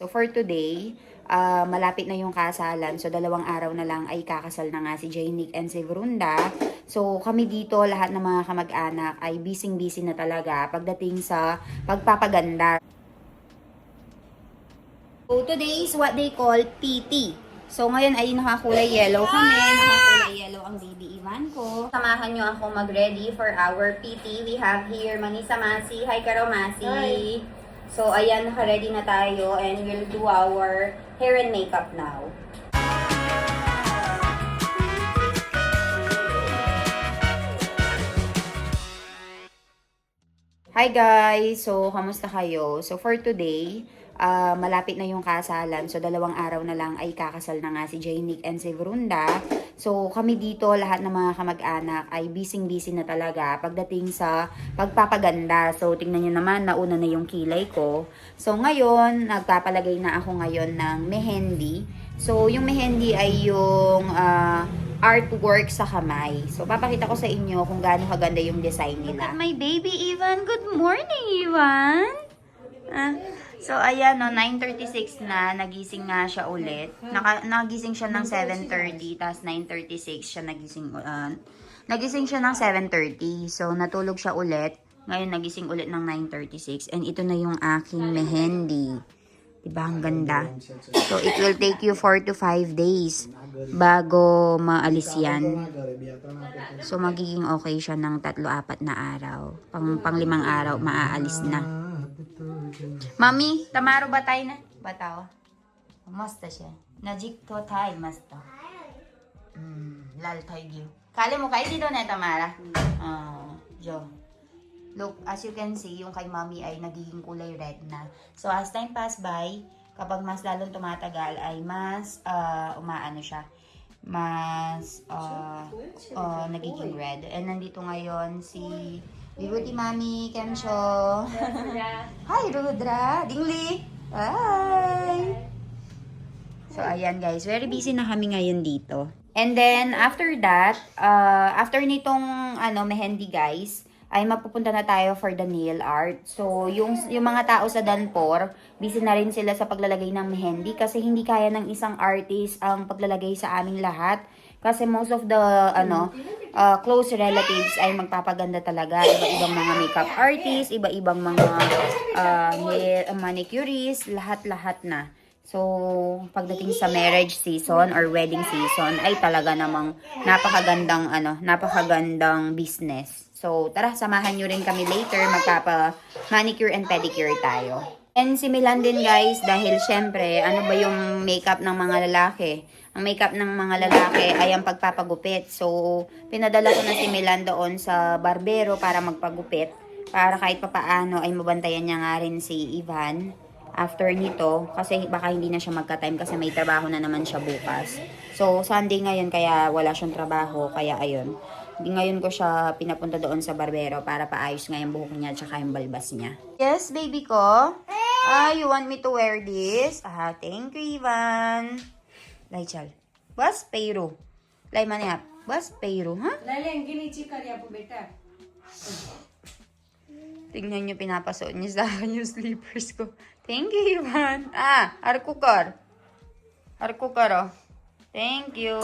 So for today, malapit na yung kasalan. So 2 araw na lang ay kakasal na nga si Janick and si Brunda. So kami dito, lahat ng mga kamag-anak ay busy-busy na talaga pagdating sa pagpapaganda. So today is what they call PT. So ngayon ay nakakulay yellow kami, nakakulay yellow ang baby Ivan ko. Samahan nyo ako mag-ready for our PT. We have here Manisa Masi. Hi Karo Masi. Hi. So ayan, naka-ready na tayo and we'll do our hair and makeup now. Hi guys! So, kamusta kayo? So, for today, malapit na yung kasalan. So, 2 araw na lang ay kakasal na nga si Janick and si Brunda. So, kami dito, lahat ng mga kamag-anak ay busy-busy na talaga pagdating sa pagpapaganda. So, tingnan nyo naman, nauna na yung kilay ko. So, ngayon, nagpapalagay na ako ngayon ng mehendi. So, yung mehendi ay yung artwork sa kamay. So, papakita ko sa inyo kung gaano kaganda yung design nila. Look at my baby, Ivan. Good morning, Ivan. So, ayan, no, 9:36 na. Nagising nga siya ulit. Nagising siya ng 7:30, tapos 9:36 siya nagising. Nagising siya ng 7:30. So, natulog siya ulit. Ngayon, nagising ulit ng 9:36. And ito na yung aking mehendi. Diba, ang ganda. So, it will take you 4 to 5 days bago maalis yan. So, magiging okay siya ng 3-4 na araw. Pang 5 araw, maaalis na. Mami, tamaro batay na? Bataw. Masta siya. Najik to tay, masta. Lal tay giyo. Kali mo kayo dito na, Tamara? Jo. Look, as you can see, yung kay Mami ay nagiging kulay red na. So, as time pass by, kapag mas lalong tumatagal, ay mas umaano siya. Mas nagiging red. And nandito ngayon si Beauty Mami, Kemcho. Hi, Rudra. Dingli. Hi. So, ayan guys. Very busy na kami ngayon dito. And then, after that, after nitong mehendi guys, ay mapupunta na tayo for the nail art. So, yung mga tao sa Danpor, busy na rin sila sa paglalagay ng mehendi kasi hindi kaya ng isang artist ang paglalagay sa aming lahat. Kasi most of the close relatives ay magpapaganda talaga. Iba-ibang mga makeup artists, iba-ibang mga manicurist, lahat-lahat na. So, pagdating sa marriage season or wedding season ay talaga namang napakagandang business. So, tara, samahan nyo rin kami later. Magpapa-manicure and pedicure tayo. And si Milan din guys, dahil syempre, ano ba yung makeup ng mga lalaki? Ang makeup ng mga lalaki ay ang pagpapagupit. So, pinadala ko na si Milan doon sa barbero para magpagupit. Para kahit papaano ay mabantayan niya nga rin si Ivan after nito. Kasi baka hindi na siya magka-time kasi may trabaho na naman siya bukas. So, Sunday ngayon kaya wala siyang trabaho. Kaya ayun. Ngayon ko siya pinapunta doon sa barbero para paayos nga yung buhok niya at saka yung balbas niya. Yes, baby ko? You want me to wear this? Thank you, Ivan. Lai chal. Bas, Peiro. Lai maniap. Bas, Peiro, ha? Lalang gini chika niya po beta. Tingnan niyo, pinapasuot niya sa akin yung slippers ko. Thank you, Ivan. Arkukar. Arkukar, oh. Thank you.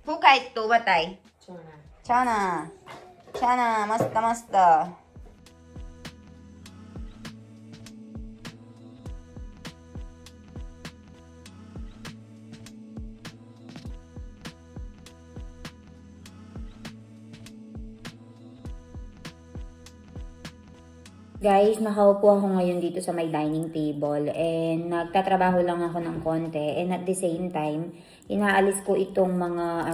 Hukay to, batay. Chana. Chana, masta. Guys, nakaupo ako ngayon dito sa may dining table and nagtatrabaho lang ako ng konti and at the same time, inaalis ko itong mga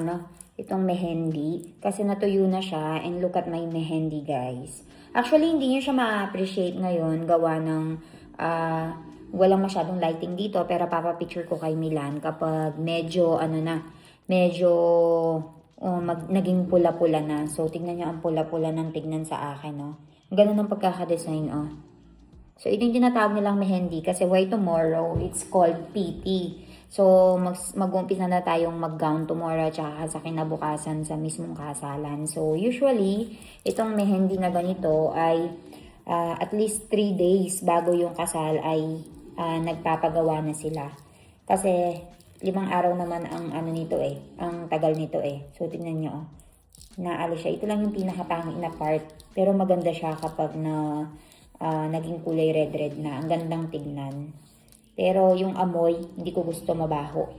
itong mehendi kasi natuyo na siya and look at my mehendi guys. Actually, hindi niyo siya ma-appreciate ngayon gawa ng walang masyadong lighting dito pero papapicture ko kay Milan kapag medyo naging pula-pula na. So, tingnan niyo ang pula-pula ng tignan sa akin, no? Ganun ang pagkakadesign, oh. So, ito yung tinatawag nilang mehendi kasi why tomorrow? It's called PT. So, mag-umpisa na tayong mag-gown tomorrow tsaka sa kinabukasan sa mismong kasalan. So, usually, itong mehendi na ganito ay at least 3 days bago yung kasal ay nagpapagawa na sila. Kasi 5 araw naman ang ano nito ang tagal nito So tingnan nyo naalis siya. Ito lang yung pinakapangit na part. Pero maganda siya kapag naging kulay red na. Ang gandang tignan. Pero yung amoy, hindi ko gusto mabaho.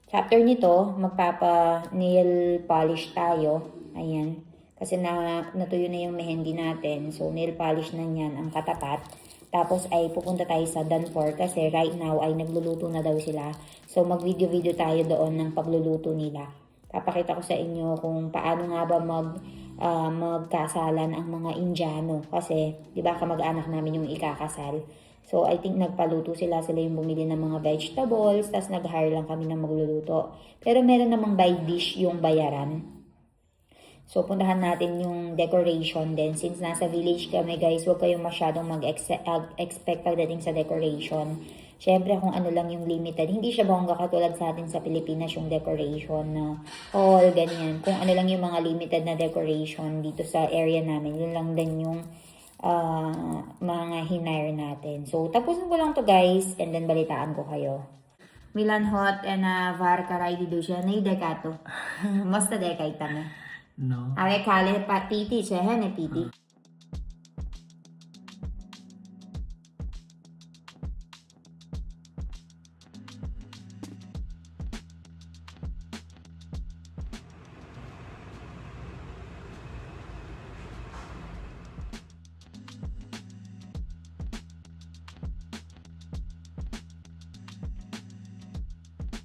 Sa after nito, magpapa-nail polish tayo. Ayan. Kasi natuyo na yung mehendi natin. So, nail polish na yan ang katapat. Tapos ay pupunta tayo sa Danfor kasi right now ay nagluluto na daw sila. So, mag-video-video tayo doon ng pagluluto nila. Papakita ko sa inyo kung paano nga ba magkasalan ang mga Indiano. Kasi, di ba, kamag-anak namin yung ikakasal. So, I think nagpaluto sila yung bumili ng mga vegetables, tapos nag-hire lang kami ng magluluto. Pero meron namang by dish yung bayaran. So, puntahan natin yung decoration din. Since nasa village kami, guys, huwag kayong masyadong mag-expect pagdating sa decoration. Siyempre, kung ano lang yung limited. Hindi siya bongga katulad sa atin sa Pilipinas yung decoration na hall, ganyan. Kung ano lang yung mga limited na decoration dito sa area namin, yun lang din yung mga hinire natin. So, tapusin ko lang to guys, and then balitaan ko kayo. Milan hot and varka raidi do siya na dekato. Masta dekay tame. No. Ave kale pa piti siya ne piti.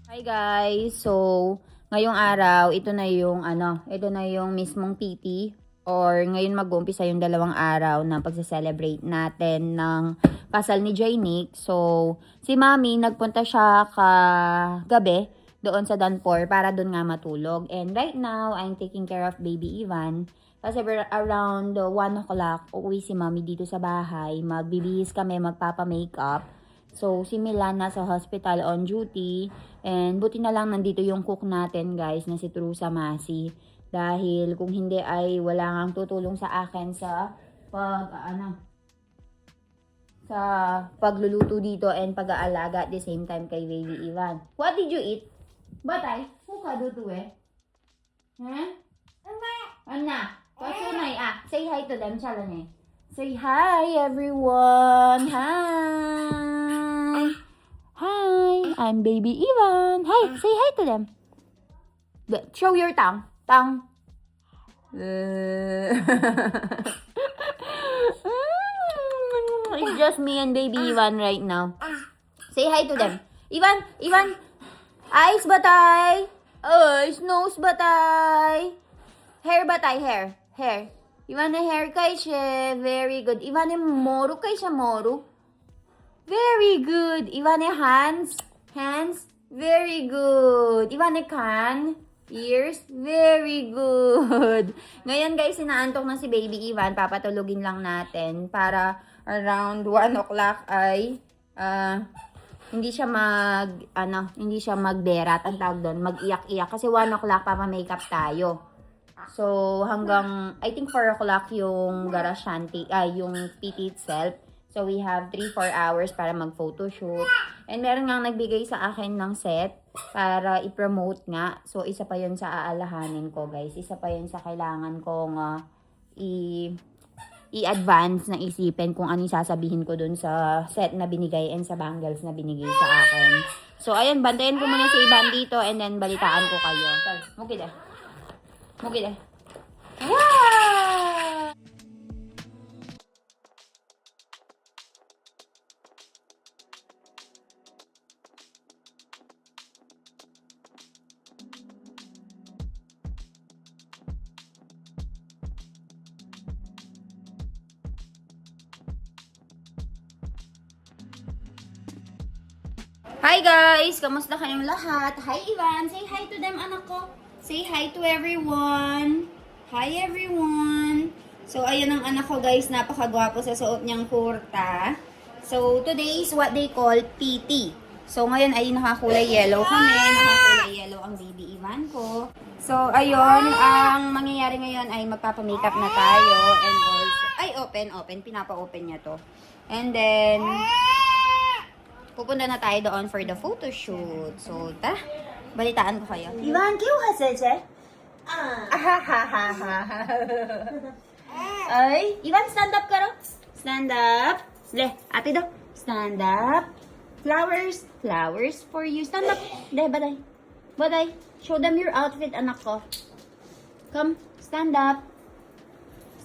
Hi guys! So, ngayong araw, ito na yung mismong PT or ngayon mag-uumpisa yung 2 araw na pagsa-celebrate natin ng kasal ni Jaynick. So, si Mami, nagpunta siya kagabi doon sa Danfor para doon nga matulog. And right now, I'm taking care of baby Ivan. Kasi around 1 o'clock, uuwi si Mami dito sa bahay. Magbibihis kami, magpapa-makeup. So, si Milan nasa hospital on duty. And buti na lang nandito yung cook natin guys na si Trusa Masi. Dahil kung hindi ay wala ngang tutulong sa akin sa pagluluto dito and pag-aalaga at the same time kay baby Ivan. What did you eat? Batay? Huka do to Huh? Anna? Pasunay say hi to them. Chalane. Say hi everyone. Hi. Hi, I'm baby Ivan. Hi, say hi to them. Show your tongue. Tongue. It's just me and baby Ivan right now. Say hi to them. Ivan. Eyes batay. Eyes, nose batay. Hair batay, hair. Ivan na hair kay siya. Very good. Ivan na moro kay siya, moro. Very good. Ivane hands. Very good. Ivane can. Ears. Very good. Ngayon guys, inaantok na si baby Ivan. Papatulugin lang natin para around 1 o'clock ay hindi siya magberat ang tawag doon. Mag-iyak-iyak. Kasi 1 o'clock papa-makeup tayo. So hanggang I think 4 o'clock yung garashanti, yung PT itself. So, we have 3-4 hours para mag-photoshoot. And meron nga nagbigay sa akin ng set para i-promote nga. So, isa pa yun sa aalahanin ko, guys. Isa pa yun sa kailangan kong i-advance na isipin kung ano yung sasabihin ko dun sa set na binigay and sa bangles na binigay sa akin. So, ayun, bantayan ko muna si Ivan dito and then balitaan ko kayo. Mukide. Wow! Hi guys! Kamusta kayong lahat? Hi Ivan! Say hi to them, anak ko. Say hi to everyone. Hi everyone! So, ayun ang anak ko guys. Napakagwapo sa suot niyang kurta. So, today is what they call PT. So, ngayon ay nakakulay yellow kami. Nakakulay yellow ang baby Ivan ko. So, ayun. Ang mangyayari ngayon ay magpapamakeup na tayo. And also, ay, open. Pinapa-open niya to. And then, pupunta na tayo doon for the photo shoot. So, tara. Balitaan ko kayo. Ivan, क्यों हंसे छे? Ay, Ivan, stand up karo. Stand up. Le, ate do. Stand up. Flowers for you. Stand up. Le, baday. Show them your outfit, anak ko. Come, stand up.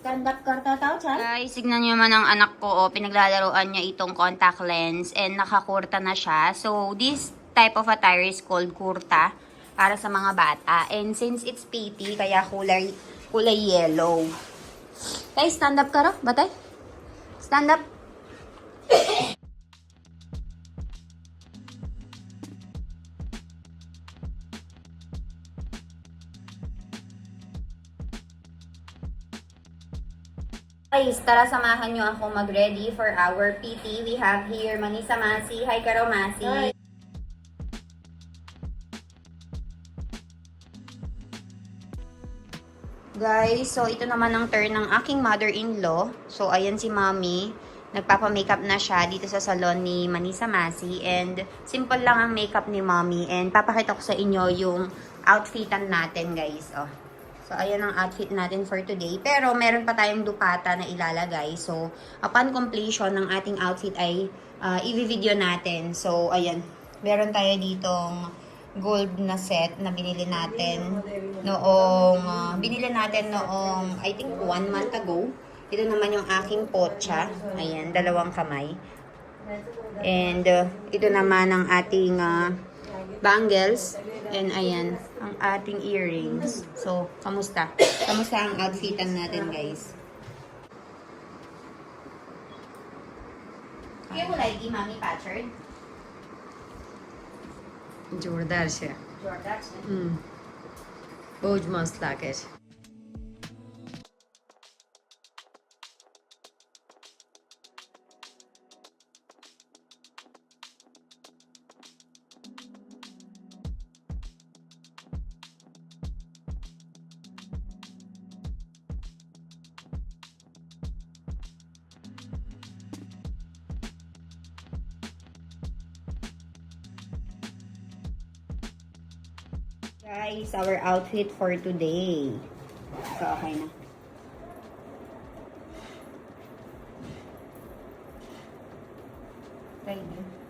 Stand up, kartataw, chan. Guys, signan nyo naman ang anak ko. Oh, pinaglalaroan niya itong contact lens and nakakurta na siya. So, this type of attire is called kurta para sa mga bata. And since it's PT, kaya kulay yellow. Guys, stand up ka ro, batay. Stand up. Guys, tara samahan nyo ako mag-ready for our PT. We have here Manisa Masi. Hi, Karo Masi. Hi. Guys, so ito naman ang turn ng aking mother-in-law. So, ayan si Mommy. Nagpapa-makeup na siya dito sa salon ni Manisa Masi. And simple lang ang makeup ni Mommy. And papakita ko sa inyo yung outfitan natin, guys. Oh. So, ayan ang outfit natin for today. Pero, meron pa tayong dupata na ilalagay. So, upon completion ng ating outfit ay i-video natin. So, ayan. Meron tayo ditong gold na set na binili natin noong, I think, 1 month ago. Ito naman yung aking pocha. Ayan, 2 kamay. And, ito naman ang ating bangles. And ayan, ang ating earrings. So, kamusta? Kamusta ang outfitan natin, guys? Kaya mo lagi, Mami Patchard? જોરદાર છે Jordan. બહુ જ મસ્ત લાગે છે Guys, our outfit for today. So, okay na. Ready.